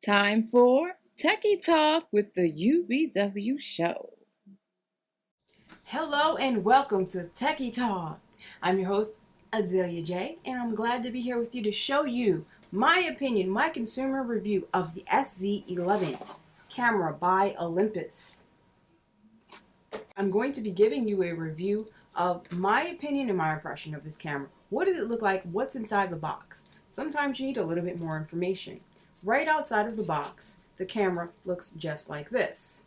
Time for Techie Talk with the UBW Show. Hello and welcome to Techie Talk. I'm your host, Azalea J, and I'm glad to be here with you to show you my opinion, my consumer review of the SZ-11 camera by Olympus. I'm going to be giving you a review of my opinion and my impression of this camera. What does it look like? What's inside the box? Sometimes you need a little bit more information. Right outside of the box, the camera looks just like this.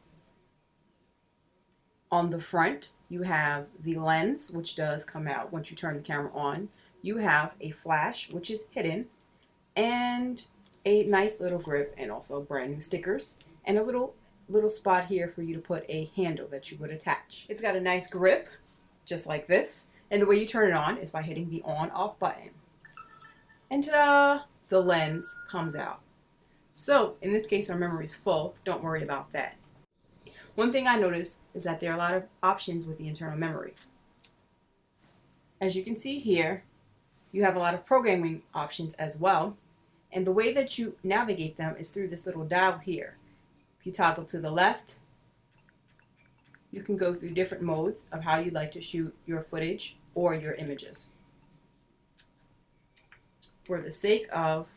On the front, you have the lens, which does come out once you turn the camera on. You have a flash, which is hidden, and a nice little grip, and also brand new stickers, and a little spot here for you to put a handle that you would attach. It's got a nice grip, just like this, and the way you turn it on is by hitting the on-off button. And ta-da! The lens comes out. So, in this case, our memory is full. Don't worry about that. One thing I noticed is that there are a lot of options with the internal memory. As you can see here, you have a lot of programming options as well. And the way that you navigate them is through this little dial here. If you toggle to the left, you can go through different modes of how you'd like to shoot your footage or your images. For the sake of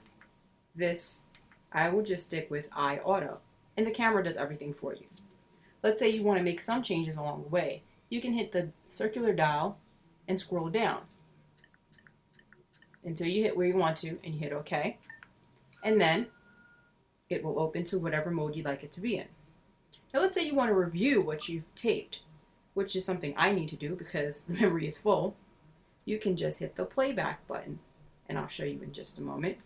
this, I will just stick with iAuto, and the camera does everything for you. Let's say you want to make some changes along the way. You can hit the circular dial and scroll down until you hit where you want to, and you hit OK. And then it will open to whatever mode you'd like it to be in. Now let's say you want to review what you've taped, which is something I need to do because the memory is full. You can just hit the playback button, and I'll show you in just a moment,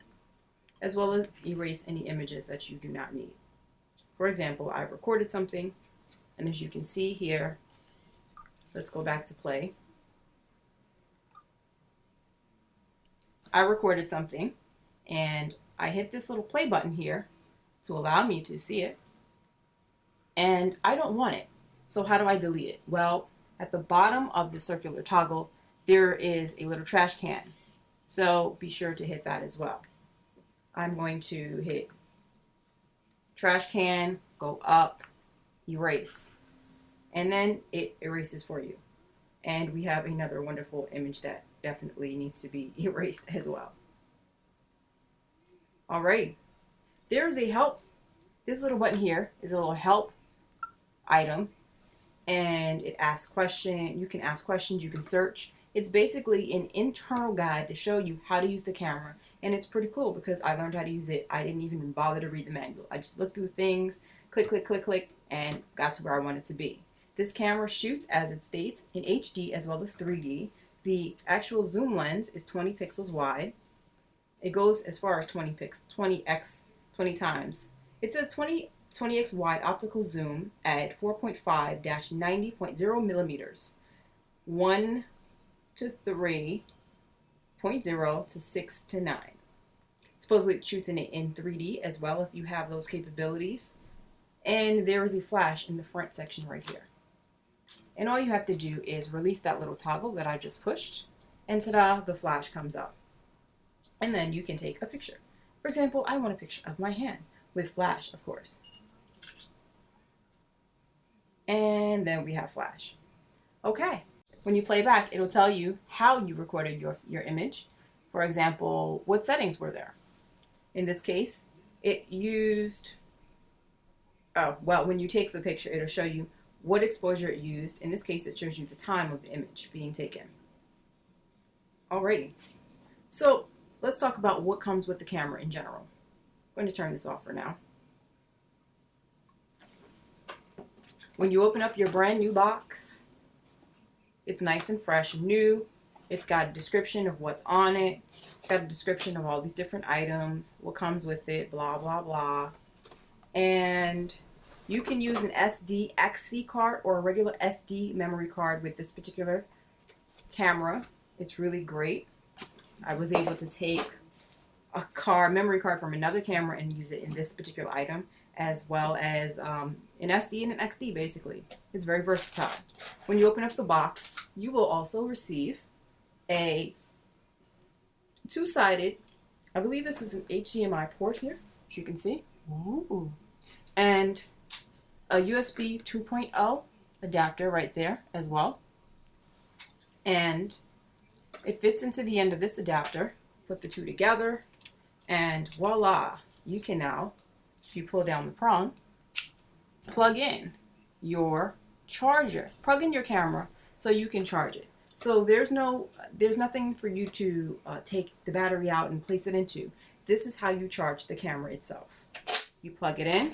as well as erase any images that you do not need. For example, I've recorded something, and as you can see here, let's go back to play. I recorded something, and I hit this little play button here to allow me to see it, and I don't want it. So how do I delete it? Well, at the bottom of the circular toggle, there is a little trash can. So be sure to hit that as well. I'm going to hit trash can, go up, erase, and then it erases for you. And we have another wonderful image that definitely needs to be erased as well. Alrighty, there's a help. This little button here is a little help item, and it asks questions. You can ask questions, you can search. It's basically an internal guide to show you how to use the camera. And it's pretty cool because I learned how to use it. I didn't even bother to read the manual. I just looked through things, click, click, click, click, and got to where I wanted to be. This camera shoots, as it states, in HD as well as 3D. The actual zoom lens is 20 pixels wide. It goes as far as 20 times. It says 20x wide optical zoom at 4.5-90.0 millimeters. 1 to 3. 0.0 to 6 to 9. Supposedly it shoots in 3D as well if you have those capabilities. And there is a flash in the front section right here. And all you have to do is release that little toggle that I just pushed, and ta-da, the flash comes up. And then you can take a picture. For example, I want a picture of my hand with flash, of course. And then we have flash. Okay. When you play back, it'll tell you how you recorded your image. For example, what settings were there? In this case, it used, when you take the picture, it'll show you what exposure it used. In this case, it shows you the time of the image being taken. Alrighty. So let's talk about what comes with the camera in general. I'm going to turn this off for now. When you open up your brand new box, it's nice and fresh and new. It's got a description of what's on it. It's got a description of all these different items, what comes with it, blah, blah, blah. And you can use an SD XC card or a regular SD memory card with this particular camera. It's really great. I was able to take a memory card from another camera and use it in this particular item, as well as an SD and an XD, basically. It's very versatile. When you open up the box, you will also receive a two-sided, I believe this is an HDMI port here, as you can see. Ooh. And a USB 2.0 adapter right there as well. And it fits into the end of this adapter. Put the two together and voila, you can now, if you pull down the prong, plug in your charger, plug in your camera so you can charge it. So there's nothing for you to take the battery out and place it into. This is how you charge the camera itself. You plug it in.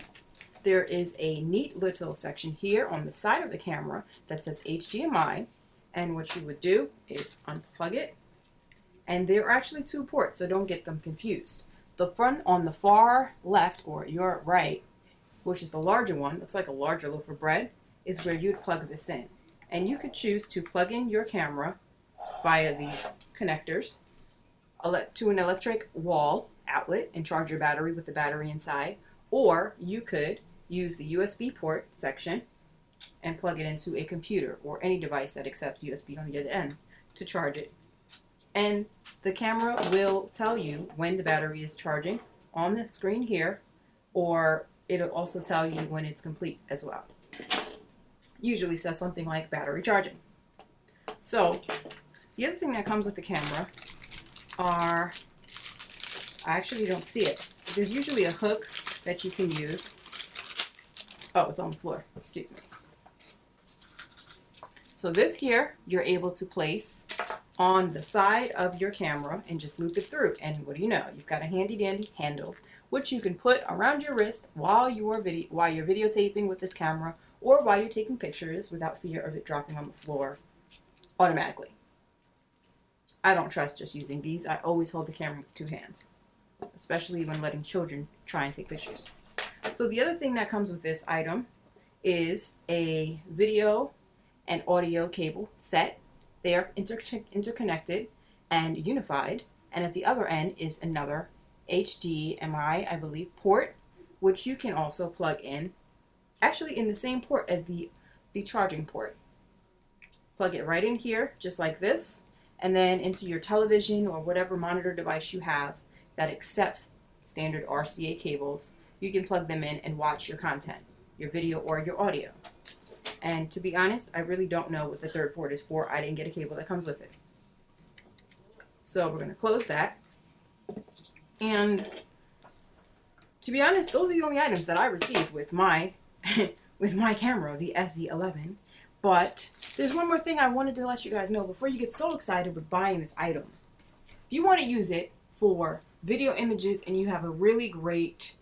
There is a neat little section here on the side of the camera that says HDMI, and what you would do is unplug it. And there are actually two ports, so don't get them confused. The front on the far left, or your right, which is the larger one, looks like a larger loaf of bread, is where you'd plug this in. And you could choose to plug in your camera via these connectors to an electric wall outlet and charge your battery with the battery inside, or you could use the USB port section and plug it into a computer or any device that accepts USB on the other end to charge it. And the camera will tell you when the battery is charging on the screen here, or it'll also tell you when it's complete as well. Usually says something like battery charging. So the other thing that comes with the camera are, I actually don't see it. There's usually a hook that you can use. Oh, it's on the floor, excuse me. So this here, you're able to place on the side of your camera and just loop it through. And what do you know? You've got a handy dandy handle, which you can put around your wrist while you're videotaping with this camera, or while you're taking pictures without fear of it dropping on the floor automatically. I don't trust just using these. I always hold the camera with two hands, especially when letting children try and take pictures. So the other thing that comes with this item is a video and audio cable set. They are interconnected and unified, and at the other end is another HDMI, I believe, port, which you can also plug in, actually in the same port as the charging port. Plug it right in here, just like this, and then into your television or whatever monitor device you have that accepts standard RCA cables. You can plug them in and watch your content, your video or your audio. And to be honest, I really don't know what the third port is for. I didn't get a cable that comes with it. So we're going to close that. And to be honest, those are the only items that I received with my camera, the SZ-11. But there's one more thing I wanted to let you guys know before you get so excited with buying this item. If you want to use it for video images and you have a really great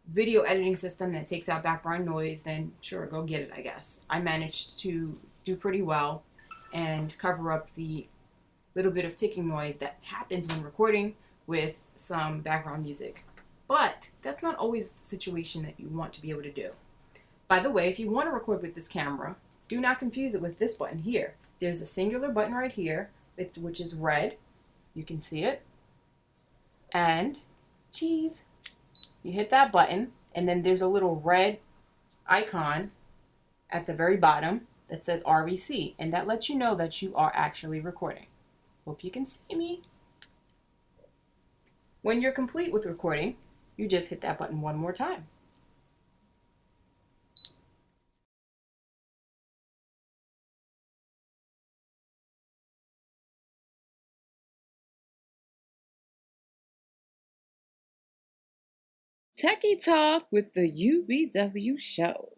video editing system that takes out background noise, then sure, go get it, I guess. I managed to do pretty well and cover up the little bit of ticking noise that happens when recording with some background music. But that's not always the situation that you want to be able to do. By the way, if you want to record with this camera, do not confuse it with this button here. There's a singular button right here, which is red. You can see it. And, cheese. You hit that button, and then there's a little red icon at the very bottom that says REC, and that lets you know that you are actually recording. Hope you can see me. When you're complete with recording, you just hit that button one more time. Techie Talk with the UBW Show.